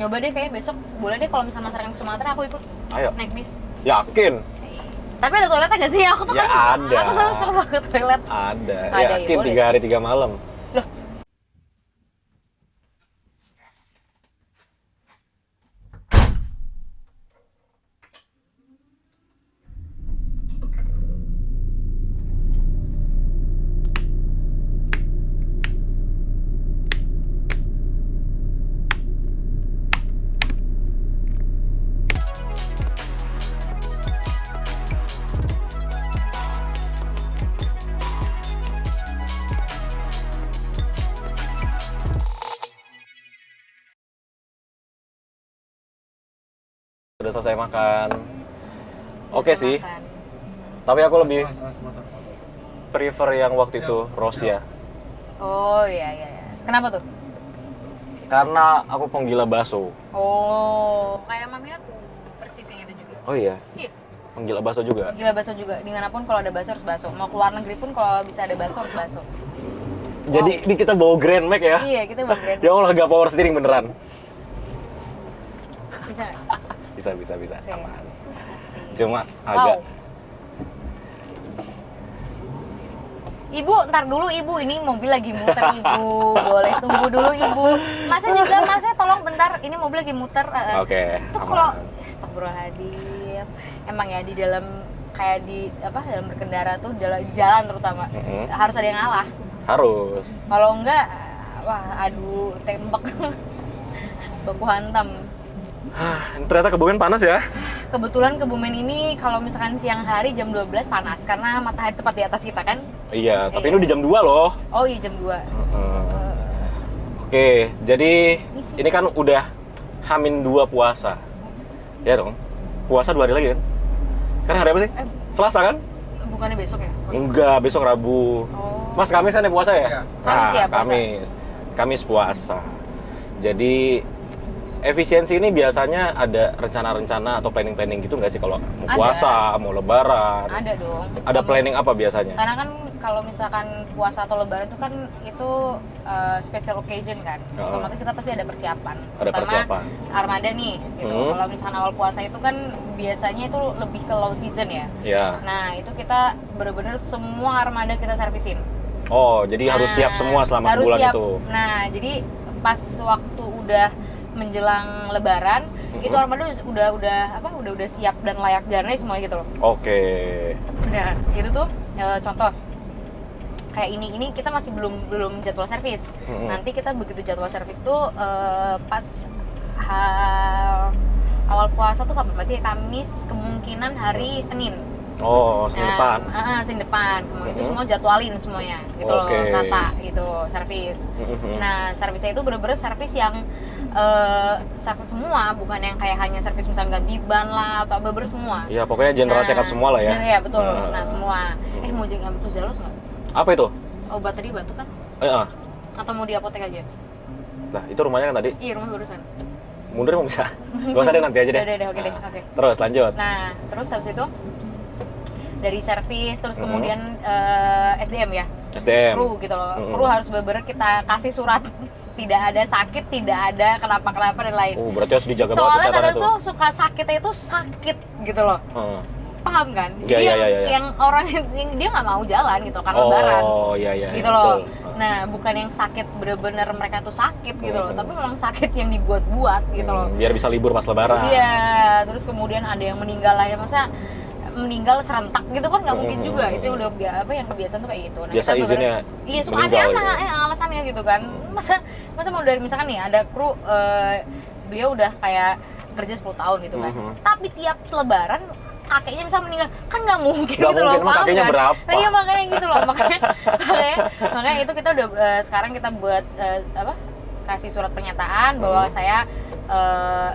Nyoba deh kayaknya besok. Boleh deh kalau misalnya masyarakat Sumatera aku ikut. Ayo. Naik bis. Yakin? Tapi ada toiletnya nggak sih? Aku tuh Ya kan ada. aku selalu ke toilet. Ada. Ada, ya, Yakin boleh 3 hari 3 malam. Loh, Udah selesai makan. Oke bisa sih. makan. Tapi aku lebih prefer yang waktu itu Rose ya. Oh iya. Kenapa tuh? Karena aku penggila bakso. Oh, kayak mami aku persis yang itu juga. Oh iya, Iya, penggila bakso juga. gila bakso juga. Dimanapun kalau ada bakso harus bakso. Mau keluar negeri pun kalau bisa ada bakso harus bakso. Jadi ini kita bawa Grand Max ya. Iya, kita bang Grand. Ya Allah, nggak power steering beneran. Bisa nggak? Bisa. Bisa. Aman. Asik. Cuma Wow. agak. Ibu, ntar dulu Ibu, ini mobil lagi muter Ibu. Boleh tunggu dulu Ibu. Masnya tolong bentar, ini mobil lagi muter. Oke. Itu kalau astagfirullahaladzim. Emang ya di dalam kayak di dalam berkendara tuh dalam jalan terutama harus ada yang ngalah. Harus. Kalau enggak, wah adu tembak. Baku hantam. Ternyata Kebumen panas ya. Kebetulan Kebumen ini kalau misalkan siang hari jam 12 panas karena matahari tepat di atas kita kan. Iya, tapi ini udah jam 2 loh. Oh iya jam 2. Oke, jadi Misi. ini kan udah H-2 puasa. Ya dong. Puasa 2 hari lagi kan? Sekarang hari apa sih? Selasa kan? Bukannya besok ya? Enggak, besok Rabu. Oh. Mas, Kamis kan ya puasa ya? Kamis ya, puasa. Kamis puasa. Jadi efisiensi ini biasanya ada rencana-rencana atau planning-planning gitu nggak sih kalau mau Ada. puasa, mau lebaran? Ada dong. Ada planning apa biasanya? Karena kan kalau misalkan puasa atau lebaran itu kan itu special occasion kan. Otomatis kita pasti ada persiapan. Ada Terutama persiapan. armada nih gitu. Kalau misalkan awal puasa itu kan biasanya itu lebih ke low season ya. Ya. Nah, itu kita bener-bener semua armada kita servisin. Oh, jadi harus siap semua selama harus sebulan siap. itu. Nah, jadi pas waktu udah menjelang lebaran itu armada udah siap dan layak jalan semua gitu loh. Oke. Nah, itu tuh contoh kayak ini kita masih belum jadwal servis. Nanti kita begitu jadwal servis tuh pas awal puasa tuh kapan? Berarti Kamis, kemungkinan hari Senin. Oh, Senin depan. Senin depan. Itu semua jadwalin semuanya gitu loh, rata gitu servis. Nah, servisnya itu bener-bener servis yang servis semua, bukan yang kayak hanya servis misalnya ganti ban lah atau bener semua. Iya, pokoknya general check up semua lah ya. Iya, betul. Nah, semua. Mau jangan betul Zalos nggak? Apa itu? Obat tadi batu kan? Atau mau di apotek aja? Nah, itu rumahnya kan tadi. Iya, rumah barusan. Mundur mau bisa? Gak usah deh, nanti aja deh. Udah, oke deh. Terus lanjut. Nah, terus habis itu dari servis, terus kemudian SDM ya? SDM. Kru gitu loh. Kru harus bener-bener kita kasih surat tidak ada sakit, tidak ada kenapa-kenapa dan lain. Oh, berarti harus dijaga banget Soalnya kesehatan kadang itu. tuh suka sakitnya itu sakit gitu loh. Paham kan? Iya, Jadi iya. yang orang yang dia nggak mau jalan gitu karena lebaran. Oh, iya. Gitu loh. Betul. Nah, bukan yang sakit bener-bener mereka tuh sakit gitu loh, tapi memang sakit yang dibuat-buat gitu loh. Biar bisa libur pas lebaran. Iya, terus kemudian ada yang meninggal lah ya, masa meninggal serentak gitu kan nggak mungkin juga. Itu yang udah yang kebiasaan tuh kayak gitu. Nah, biasa kita izinnya iya, suka meninggal aneh-aneh alasannya gitu kan. Masa mau dari misalkan nih ada kru beliau udah kayak kerja 10 tahun gitu kan. Tapi tiap lebaran kakeknya misalnya meninggal, kan nggak mungkin Nggak gitu mungkin, loh, emang paham kakeknya kan? berapa? Nah, iya makanya gitu loh, makanya itu kita udah sekarang kita buat kasih surat pernyataan bahwa saya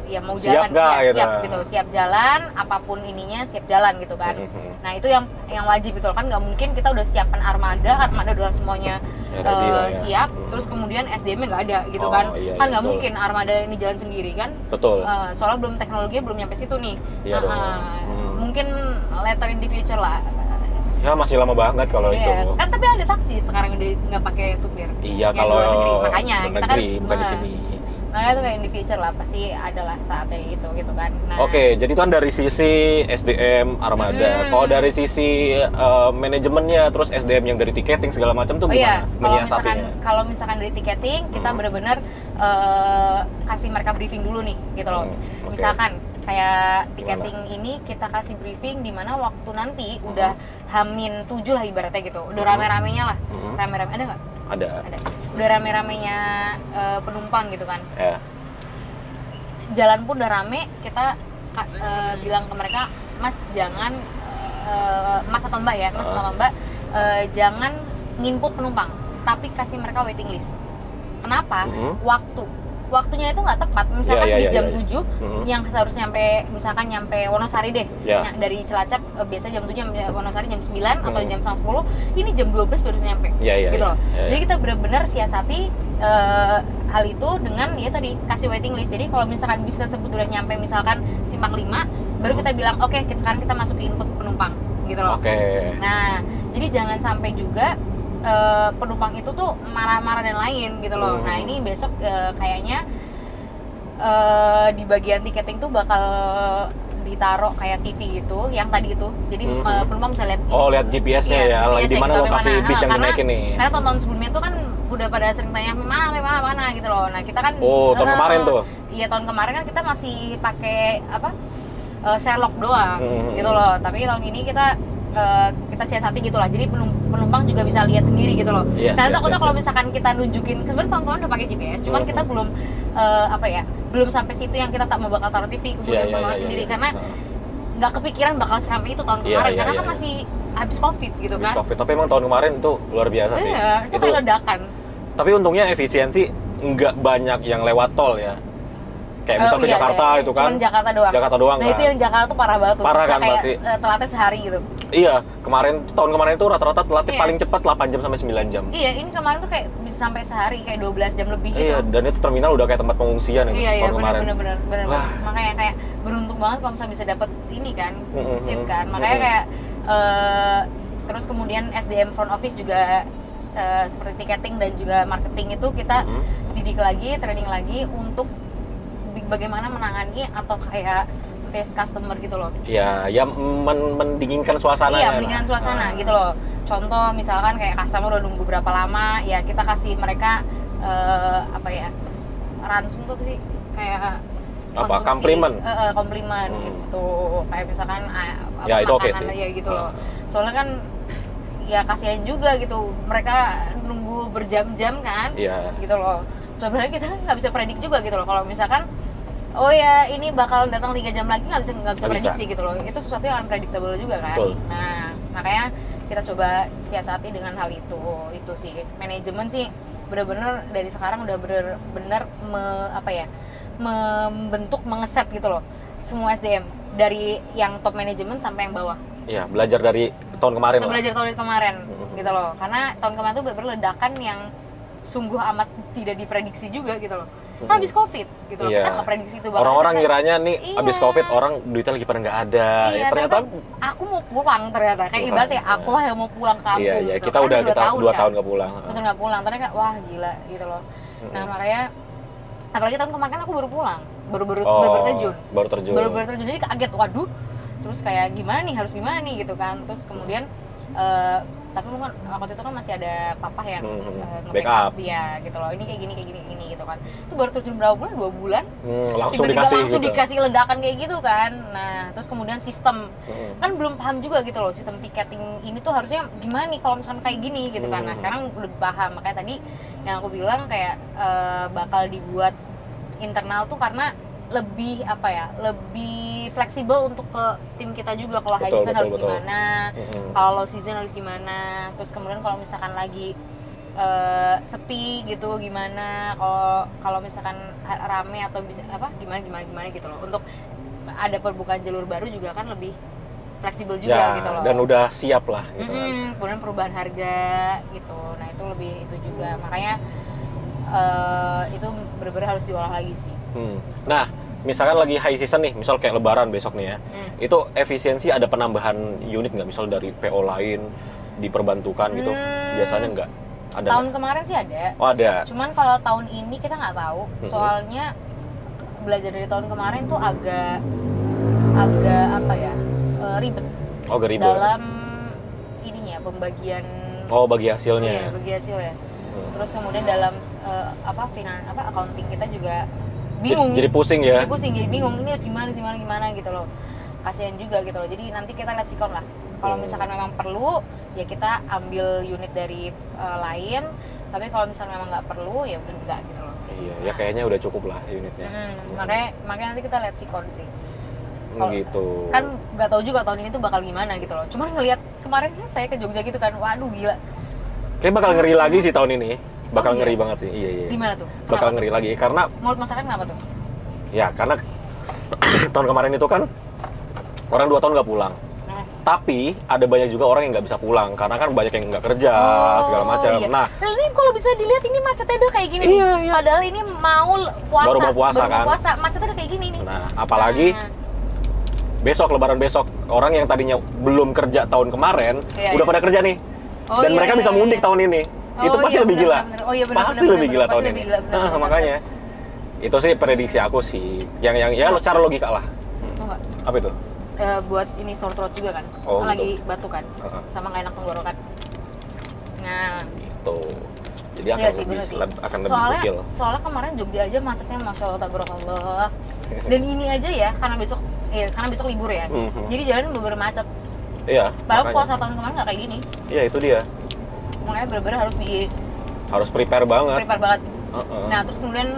ya mau Siap jalan, nggak, ya, gitu? siap gitu, siap jalan, apapun ininya siap jalan gitu kan. Nah itu yang wajib gitu loh, kan nggak mungkin kita udah siapkan armada udah semuanya ready lah ya. siap, terus kemudian SDM-nya nggak ada gitu Oh, kan, iya, kan nggak betul. mungkin armada ini jalan sendiri kan. Betul. Soalnya belum teknologinya belum nyampe situ nih. Iya dong. Mungkin later in the future lah. Ya masih lama banget kalau itu. Kan tapi ada taksi sekarang udah nggak pakai supir. Iya, Yang kalau luar negeri. Makanya luar kita negeri, kan bukan di sini. Makanya tuh kayak in the future lah pasti ada lah saatnya itu gitu kan. Nah, Oke, jadi itu kan dari sisi SDM Armada. Kalau dari sisi manajemennya, terus SDM yang dari tiketing segala macam tuh gimana menyiasatinya? Kalau misalkan dari tiketing kita benar-benar kasih mereka briefing dulu nih gitu loh. Misalkan kayak tiketing ini kita kasih briefing di mana waktu nanti udah H-7 lah ibaratnya gitu. Udah rame-ramenya lah. Rame-rame ada nggak? Ada. Udah rame-ramenya penumpang gitu kan. Ya. Jalan pun udah rame, kita bilang ke mereka, Mas jangan Mas atau Mbak ya, Mas atau Mbak jangan nginput penumpang, tapi kasih mereka waiting list. Kenapa? Waktunya itu nggak tepat, misalkan bis jam 7 yang seharusnya nyampe Wonosari deh. Nah, dari Cilacap biasa jam 7 Wonosari jam 9 atau jam 9:30, ini jam 12 baru nyampe. Gitu loh. Jadi kita benar-benar siasati hal itu dengan ya tadi kasih waiting list. Jadi kalau misalkan bis tersebut udah nyampe misalkan Simpang 5, baru kita bilang oke, sekarang kita masuk ke input penumpang gitu loh. Nah, jadi jangan sampai juga penumpang itu tuh marah-marah dan lain gitu loh. Nah ini besok kayaknya di bagian tiketing tuh bakal ditaruh kayak TV gitu, yang tadi itu. Jadi penumpang bisa lihat. Lihat GPS-nya ya, lagi di mana lokasi bis yang dinaikin nih. Karena tonton sebelumnya tuh kan udah pada sering tanya mana gitu loh. Nah kita kan. Tahun kemarin tuh. Iya tahun kemarin kan kita masih pakai Sherlock doang gitu loh. Tapi tahun ini kita siasati gitu lah, jadi penumpang juga bisa lihat sendiri gitu loh. Nah takutnya kalau misalkan kita nunjukin, sebenarnya tahun-tahun udah pakai GPS, cuman kita belum belum sampai situ yang kita tak mau bakal taruh TV kemudian penumpang sendiri karena nggak kepikiran bakal seramai itu tahun kemarin karena kan masih habis COVID gitu kan. COVID, tapi emang tahun kemarin tuh luar biasa sih. Itu kayak ledakan. Tapi untungnya efisiensi nggak banyak yang lewat tol ya. Kayak misal ke Jakarta itu kan. Cuman Jakarta doang. Nah, itu yang Jakarta tuh parah banget tuh. Parah kan kayak, pasti. Telatnya sehari gitu. Iya, tahun kemarin itu rata-rata telatnya paling cepat 8 jam sampai 9 jam. Iya, ini kemarin tuh kayak bisa sampai sehari, kayak 12 jam lebih gitu. Iya, dan itu terminal udah kayak tempat pengungsian gitu. Iya, benar. Makanya kayak beruntung banget kalau misalnya bisa dapet ini kan, seat kan. Makanya kayak terus kemudian SDM front office juga seperti tiketing dan juga marketing itu kita didik lagi, training lagi untuk bagaimana menangani atau kayak face customer gitu loh. Iya, ya mendinginkan suasana. Iya, mendinginkan suasana gitu loh. Contoh misalkan kayak customer udah nunggu berapa lama, ya kita kasih mereka ransum tuh sih kayak komplimen gitu. Kayak misalkan ya itu oke sih. Ya gitu loh. Soalnya kan ya kasihan juga gitu. Mereka nunggu berjam-jam kan. Gitu loh. Sebenarnya kita nggak bisa predik juga gitu loh. Kalau misalkan ini bakal datang 3 jam lagi, nggak bisa prediksi gitu loh. Itu sesuatu yang unpredictable juga kan. Nah makanya kita coba siasati dengan hal itu sih. Manajemen sih bener-bener dari sekarang udah bener-bener membentuk, mengeset gitu loh semua SDM dari yang top manajemen sampai yang bawah. Iya, belajar dari tahun kemarin. Gitu loh. Karena tahun kemarin tuh bener-bener ledakan yang sungguh amat tidak diprediksi juga gitu loh. Kan habis COVID gitu loh, kita nggak prediksi itu banget. Orang-orang ngiranya nih habis COVID orang duitnya lagi pada nggak ada. Ternyata aku mau pulang ternyata. Kayak ibaratnya aku lah yang mau pulang ke kampung. Iya, gitu. Kita udah 2 tahun nggak pulang. Betul nggak pulang, ternyata wah gila gitu loh. Nah makanya, apalagi tahun kemarin kan aku baru pulang, baru terjun. Baru terjun, jadi kaget, waduh. Terus kayak gimana nih, harus gimana nih gitu kan. Terus kemudian tapi mungkin waktu itu kan masih ada papa yang nge-backup ya gitu loh, ini kayak gini gitu kan. Itu baru terjun berapa bulan, 2 bulan langsung tiba-tiba dikasih ledakan kayak gitu kan. Nah terus kemudian sistem kan belum paham juga gitu loh, sistem tiketing ini tuh harusnya gimana nih kalau misalkan kayak gini gitu kan. Nah sekarang udah paham, makanya tadi yang aku bilang kayak bakal dibuat internal tuh karena lebih lebih fleksibel untuk ke tim kita juga. Kalau high season harus gimana, kalau low season harus gimana, terus kemudian kalau misalkan lagi sepi gitu gimana, kalau misalkan rame atau bisa gimana gitu loh. Untuk ada perbukaan jalur baru juga kan lebih fleksibel juga gitu loh. Dan udah siap lah gitu kan. Kemudian perubahan harga gitu. Nah itu lebih itu juga, makanya itu benar-benar harus diolah lagi sih. Nah, misalkan lagi high season nih, misal kayak lebaran besok nih ya, itu efisiensi ada penambahan unit nggak? Misal dari PO lain diperbantukan gitu, biasanya nggak? Ada tahun nggak? kemarin sih ada. Oh ada. Cuman kalau tahun ini kita nggak tahu. Soalnya belajar dari tahun kemarin tuh agak apa ya, ribet. Oh gak ribet. Dalam ininya pembagian. Oh bagi hasilnya. Iya, bagi hasil ya. Terus kemudian dalam accounting kita juga bingung. Jadi pusing ya. Jadi bingung. Ini harus gimana gitu loh. Kasihan juga gitu loh. Jadi nanti kita lihat sikon lah. Kalau misalkan memang perlu, ya kita ambil unit dari lain. Tapi kalau misalkan memang nggak perlu, ya udah enggak gitu loh. Iya, ya kayaknya udah cukup lah unitnya. Makanya nanti kita lihat sikon sih. Gitu. Kan nggak tahu juga tahun ini tuh bakal gimana gitu loh. Cuman ngelihat kemarin saya ke Jogja gitu kan, waduh gila. Kayak bakal ngeri lagi sih tahun ini. Bakal Oh, iya? ngeri banget sih. Iya. Gimana tuh? Bakal Kenapa ngeri tuh? lagi karena Mulut masyarakat kenapa tuh? ya karena tahun kemarin itu kan orang 2 tahun nggak pulang. Tapi ada banyak juga orang yang nggak bisa pulang karena kan banyak yang nggak kerja segala macam. Iya. Nah, ini kalau bisa dilihat ini macetnya udah kayak gini Iya. nih. Padahal ini mau puasa, Baru mau puasa kan? puasa, macetnya udah kayak gini nih. Nah, apalagi besok lebaran besok orang yang tadinya belum kerja tahun kemarin Iya, udah iya. pada kerja nih. Oh, Dan iya, mereka iya, bisa iya. mudik tahun ini. Oh, Itu pasti iya, lebih benar, gila. benar. Oh, iya, benar, Pasti benar, lebih benar, gila pasti tahun lebih ini. gila, benar, benar. Makanya itu sih prediksi aku sih. Yang ya lo secara logika lah. Tau nggak? Apa itu? Buat ini sore throat juga kan. Oh, gitu. Lagi batuk kan. Heeh. Sama nggak enak tenggorokan. Nah, Gitu. Jadi akan iya sih, lebih bener sih. akan lebih gokil. Soalnya kemarin Jogja aja macetnya masya Allah tabarakallah. Dan ini aja ya karena besok libur ya. Jadi jalan bener-bener macet. Iya. Padahal makanya. puasa tahun kemarin nggak kayak gini. Iya, itu dia. Makanya bener-bener harus Harus prepare banget. prepare banget. Heeh. Nah terus kemudian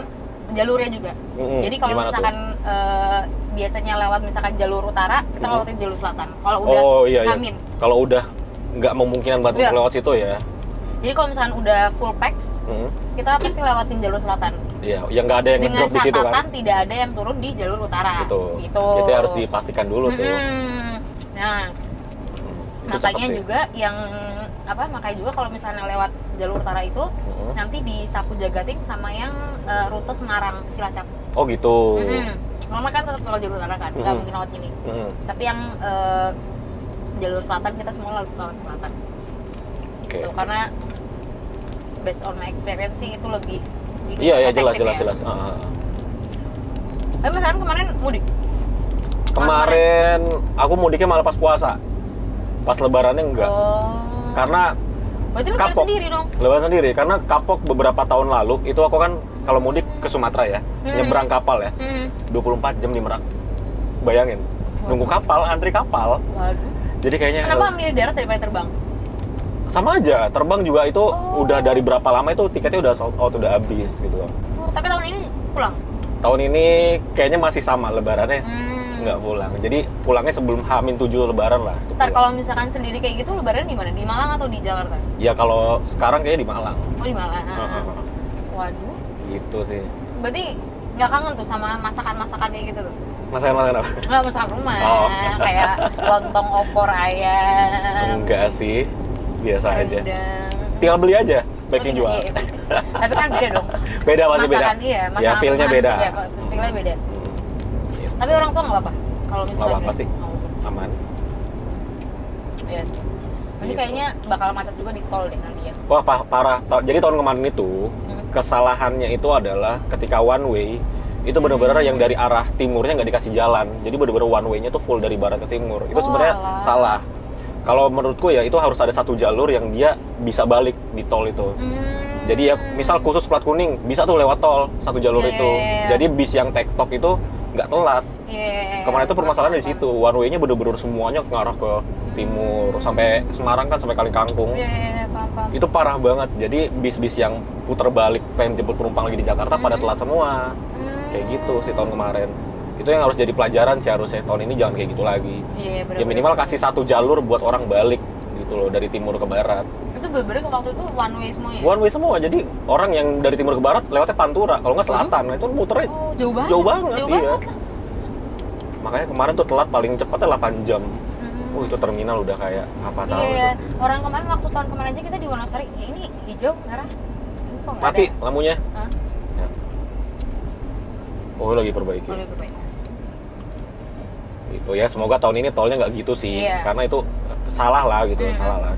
jalurnya juga. Jadi kalau Gimana misalkan biasanya lewat misalkan jalur utara, kita lewatin jalur selatan. Kalau udah iya. Amin. Kalau udah nggak memungkinkan banget Iya. lewat situ ya. Jadi kalau misalkan udah full packs, kita pasti lewatin jalur selatan. Iya, yang nggak ada yang Dengan ngedrop di situ catatan kan. tidak ada yang turun di jalur utara. Gitu. Itu harus dipastikan dulu tuh. Nah, Itu makanya cakep sih. juga makanya juga kalau misalnya lewat jalur utara itu nanti di Sapu Jagating sama yang rute Semarang Cilacap. Oh gitu. Normal kan tetap kalau jalur utara kan, nggak mungkin lewat sini. Tapi yang jalur selatan kita semua lewat selatan. Oke. Tuh, karena based on my experience sih itu lebih Iya, jelas. efektif ya. Tapi misalkan kemarin mudik. Kemarin aku mudiknya malah pas puasa. Pas lebarannya enggak. Oh. Karena Berarti lu balik kapok. sendiri dong. Lebaran sendiri karena kapok beberapa tahun lalu itu aku kan kalau mudik ke Sumatera ya, nyebrang kapal ya. 24 jam di Merak. Bayangin. Nunggu kapal, antri kapal. Waduh. Jadi kayaknya Kenapa milih darat daripada terbang? sama aja, terbang juga itu udah dari berapa lama itu tiketnya udah sold out, udah habis gitu. Oh, tapi tahun ini pulang. Tahun ini kayaknya masih sama lebarannya. Nggak pulang. Jadi pulangnya sebelum H-7 lebaran lah. Ntar kalau misalkan sendiri kayak gitu lebaran di mana? Di Malang atau di Jakarta? Ya kalau sekarang kayaknya di Malang. Oh, di Malang. Heeh. Waduh. Gitu sih. Berarti nggak kangen tuh sama masakan-masakan kayak gitu tuh? Masakan apa? Nggak, masakan rumah. Oh. Kayak lontong opor ayam. Enggak sih. Biasa aja. Rendang. Tinggal beli aja, baking Oh, jual. iya, iya. Tapi kan beda dong. Beda pasti beda. Masakan iya, Ya masakan feel-nya rumahan, beda. Iya, feel-nya beda. Gitu. Tapi orang tua nggak apa-apa kalau misalnya Nggak apa-apa gitu. sih. Oh, Aman. iya sih. Nanti Gitu. kayaknya bakal macet juga di tol deh nanti ya. Wah, parah. Jadi tahun kemarin itu kesalahannya itu adalah ketika one way itu benar-benar yang dari arah timurnya nggak dikasih jalan. Jadi benar-benar one way-nya tuh full dari barat ke timur. Itu sebenarnya Walah. salah. Kalau menurutku ya itu harus ada satu jalur yang dia bisa balik di tol itu. Jadi ya misal khusus plat kuning bisa tuh lewat tol satu jalur Iya, itu. iya, iya. Jadi bis yang tektok itu nggak telat. Iya. Kemarin itu permasalahan di situ. One way-nya bener-bener semuanya ngarah ke timur sampai Semarang kan sampai Kalikangkung. Iya, paham. Itu parah banget. Jadi bis-bis yang puter balik pengen jemput penumpang lagi di Jakarta pada telat semua. Kayak gitu sih tahun kemarin. Itu yang harus jadi pelajaran sih harusnya. Tahun ini jangan kayak gitu lagi. Iya, Ya minimal kasih satu jalur buat orang balik gitu loh dari timur ke barat. Itu bener-bener waktu itu one way semua ya? One way semua. Jadi orang yang dari timur ke barat lewatnya Pantura. Kalau nggak selatan, itu muternya Oh, jauh banget. jauh banget. Jauh Iya. banget lah. Makanya kemarin tuh telat paling cepatnya 8 jam. Oh, itu terminal udah kayak apa tahu Iya, itu. orang kemarin waktu tahun kemarin aja kita di Wonosari, ya ini hijau, merah. Ini kok nggak Mati ada? lampunya. Hah? Ya. Oh, lagi perbaiki. Oh, lebih baik. Itu ya, semoga tahun ini tolnya nggak gitu sih. Iya. Karena itu salah lah gitu, salah lah.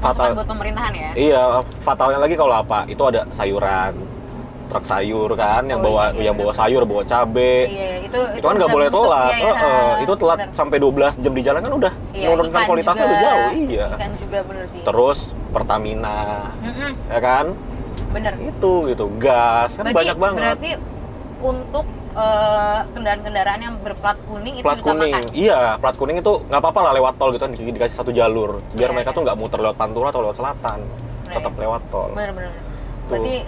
masukan buat pemerintahan ya. Iya, fatalnya lagi kalau apa? Itu ada sayuran, truk sayur kan, yang bawa sayur, bawa cabe. Iya, itu kan nggak boleh busuk, telat. Iya, itu telat bener. sampai 12 jam di jalan kan udah menurunkan kualitasnya juga, udah jauh. Iya. Ikan juga bener sih. Terus Pertamina, ya kan? Bener. Itu gitu, gas kan banyak banget. Berarti untuk kendaraan-kendaraan yang berplat kuning itu Plat kuning, diutamakan. iya, plat kuning itu nggak apa-apa lah lewat tol gitu kan, dikasih satu jalur biar mereka tuh nggak muter lewat Pantura atau lewat selatan, tetap lewat tol. Bener-bener. Berarti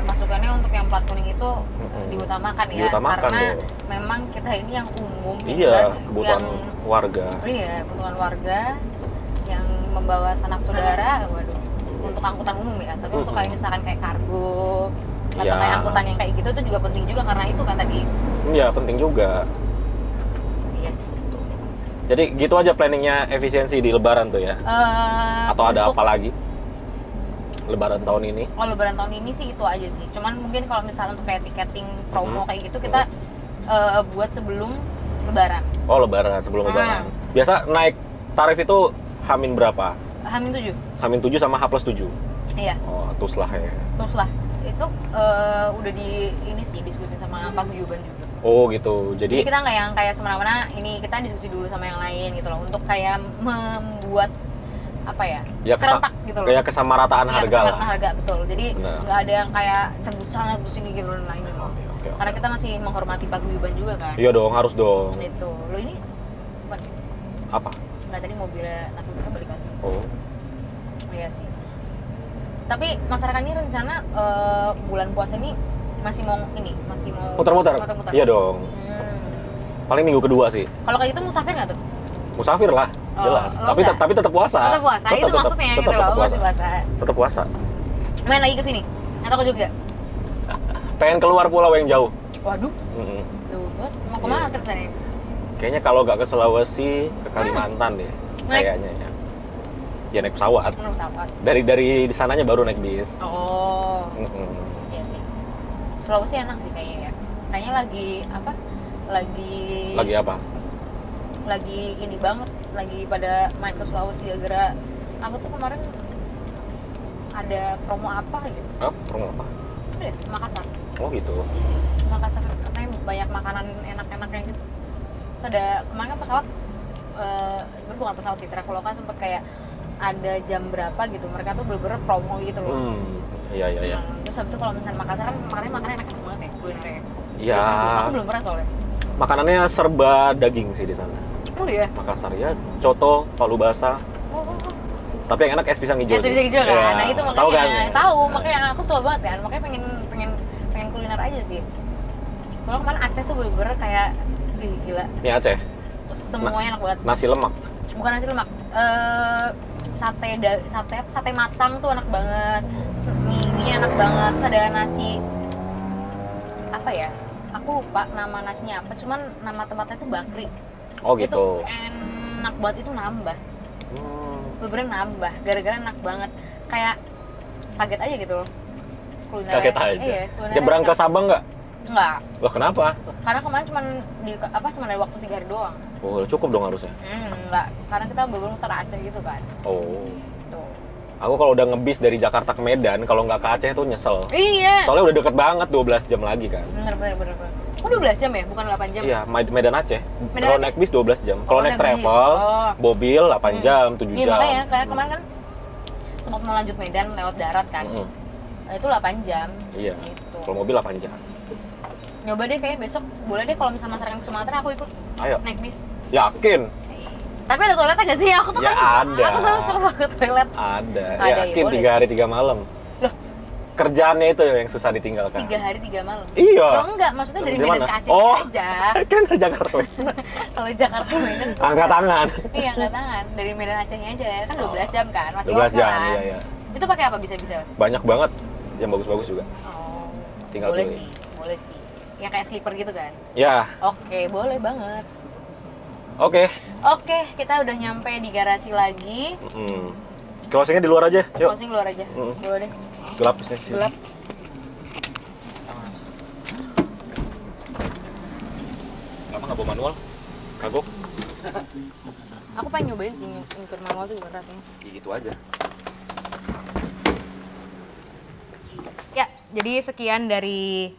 masukannya untuk yang plat kuning itu diutamakan ya, diutamakan karena dong. memang kita ini yang umum, Iya, kebutuhan warga. Iya, kebutuhan warga yang membawa sanak saudara, waduh, untuk angkutan umum ya. Tapi untuk kayak misalkan kayak kargo atau kayak angkutan yang kayak gitu itu juga penting juga karena itu kan tadi. Iya, penting juga. Iya sih. Jadi gitu aja planningnya efisiensi di Lebaran tuh ya. Atau ada apa lagi? Lebaran tahun ini? Kalau Lebaran tahun ini sih itu aja sih. Cuman mungkin kalau misalnya untuk kayak tiketing promo kayak gitu kita buat sebelum Lebaran. Oh, Lebaran, sebelum Lebaran. Biasa naik tarif itu Hamin berapa? Hamin 7. Hamin 7 sama H+7. Iya. Oh, terus lah ya. Terus lah. Itu udah ini sih diskusi sama paguyuban juga. Oh gitu. Jadi kita nggak yang kayak semena-mena ini kita diskusi dulu sama yang lain gitu loh untuk kayak membuat apa ya, serentak gitu loh. Kayak kesamarataan harga lah. Kesamarataan harga, betul. Jadi nggak ada yang kayak sebut sana sebut sini gitu loh lainnya. Okay. Karena kita masih menghormati paguyuban juga kan. Iya dong, harus dong. Itu. Lo ini bukan? Apa? Nggak, tadi mobilnya Nakudara balik lagi. Oh. Iya sih. Tapi masyarakat ini rencana bulan puasa ini masih mau muter-muter. Iya dong. Paling minggu kedua sih. Kalau kayak gitu musafir nggak tuh? Musafir lah, jelas. Tapi tetap puasa. Tetap puasa. Itu maksudnya gitu loh, masih puasa. Tetap puasa. Main lagi ke sini atau ke Jogja? Pengen keluar pulau yang jauh. Waduh. Jauh banget. Mau kemana ceritanya? Kayaknya kalau nggak ke Sulawesi, ke Kalimantan deh. Kayaknya ya. Ya naik pesawat. Dari di sananya baru naik bis. Oh. Iya sih. Sulawesi enak sih kayaknya ya. Kayaknya lagi apa? Lagi apa? Lagi ini banget. Lagi pada main ke Sulawesi gara-gara apa tuh kemarin ada promo apa gitu. Promo apa? Makassar. Oh gitu. Makassar katanya banyak makanan enak-enaknya gitu. Terus ada kemarin pesawat sebenarnya bukan pesawat sih, Traveloka sempet kayak ada jam berapa gitu mereka tuh bener-bener promo gitu loh. Iya. Terus habis itu kalau misalnya Makassar kan makannya enak banget ya kulinernya. Iya. Aku belum pernah soalnya. Makanannya serba daging sih di sana. Oh iya. Makassar ya, coto, palu basah. Tapi yang enak es pisang hijau. Es pisang hijau kan. Ya. Nah itu makanya tahu kan? Tahu, makanya aku suka banget kan. Makanya pengen kuliner aja sih. Soalnya kemarin Aceh tuh bener-bener kayak gila. Ini Aceh. Semuanya enak banget. Nasi lemak. Bukan nasi lemak. Sate matang tuh enak banget. Terus mie enak banget. Terus ada nasi apa ya? Aku lupa nama nasinya apa. Cuman nama tempatnya tuh Bakri. Oh gitu. Itu enak banget, itu nambah. Bener-bener nambah. Gara-gara enak banget. Kayak kaget aja gitu loh. Kulinernya. Kaget aja. Iya, Nyebrang ke Sabang nggak? Enggak. Loh kenapa? Karena kemarin cuman ada waktu 3 hari doang. Oh cukup dong harusnya. Enggak. Karena kita baru muter Aceh gitu kan. Oh. Tuh. Aku kalau udah ngebis dari Jakarta ke Medan, kalau nggak ke Aceh tuh nyesel. Iya. Soalnya udah deket banget 12 jam lagi kan. Bener. Oh 12 jam ya? Bukan 8 jam? Iya, Medan Aceh. Medan Kalau Aceh? naik bis 12 jam. Kalau naik naik bis. travel, mobil 8 jam, 7 Iya, jam. makanya kayak kemarin kan sempat mau lanjut Medan lewat darat kan. Itu 8 jam. Iya. Gitu. Kalau mobil 8 jam. Nyoba deh kayak besok, boleh deh kalau misalnya masyarakat Sumatera aku ikut. Ayo. Naik bis. Yakin? Tapi ada toiletnya gak sih? Aku tuh Ya kan ada. aku selalu ke toilet. Ada. Ya, Yakin boleh 3 hari 3 malam. Loh, Kerjaannya itu yang susah ditinggalkan. 3 hari 3 malam. Iya. Loh enggak, maksudnya dari Dari Medan mana? ke Aceh Oh. aja. Kan dari Jakarta. Kalau Jakarta Medan Angkat tangan. Iya, angkat tangan. Dari Medan Acehnya aja kan 12 jam kan, masih 12 oke jam, kan? iya. Itu pakai apa bisa-bisa? Banyak banget yang bagus-bagus juga. Oh, Tinggal boleh pilih. boleh sih. Yang kayak slipper gitu kan? Ya, Oke, boleh banget. oke. Oke, kita udah nyampe di garasi lagi. Closingnya di luar aja, yuk. Closing keluar aja. Boleh deh. Gelap di sini. Gelap. Kenapa nggak bawa manual? Kagok? Aku pengen nyobain sih nyukur manual tuh gimana rasanya. Gitu aja. Jadi sekian dari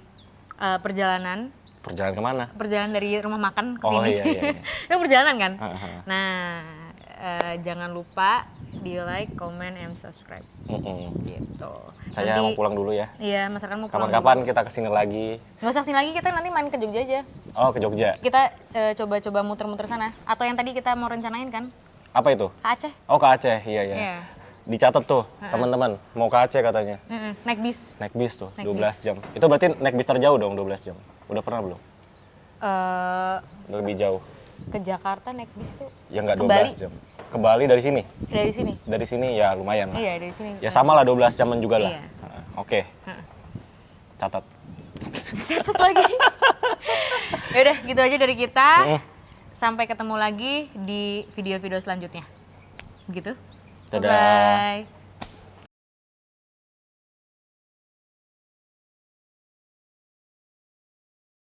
perjalanan. Perjalanan kemana? Perjalanan dari rumah makan ke Oh sini. iya. Itu perjalanan kan? Heeh. Nah, jangan lupa di like, comment, and subscribe. Gitu. Saya mau pulang dulu ya. Iya, Mas Arkan mau pulang. Kapan-kapan kita kesini lagi. Nggak usah kesini lagi, kita nanti main ke Jogja aja. Oh, ke Jogja. Kita coba-coba muter-muter sana. Atau yang tadi kita mau rencanain kan? Apa itu? Ke Aceh. Oh, ke Aceh. Iya. Iya. Dicatat tuh, teman-teman. Mau ke Aceh katanya. Naik bis. Naik bis tuh, Naik 12 jam. Itu berarti naik bis terjauh dong, 12 jam. Udah pernah belum? Lebih jauh. Ke Jakarta naik bis tuh. Ya nggak Ke 12 Bali. jam. Ke Bali dari sini? Dari sini. Dari sini ya lumayan lah. Iya, dari sini. Ya sama lah 12 jaman juga lah. Iya. Oke. Catat. Catat lagi. Yaudah, gitu aja dari kita. Sampai ketemu lagi di video-video selanjutnya. Gitu. Dadah. Bye.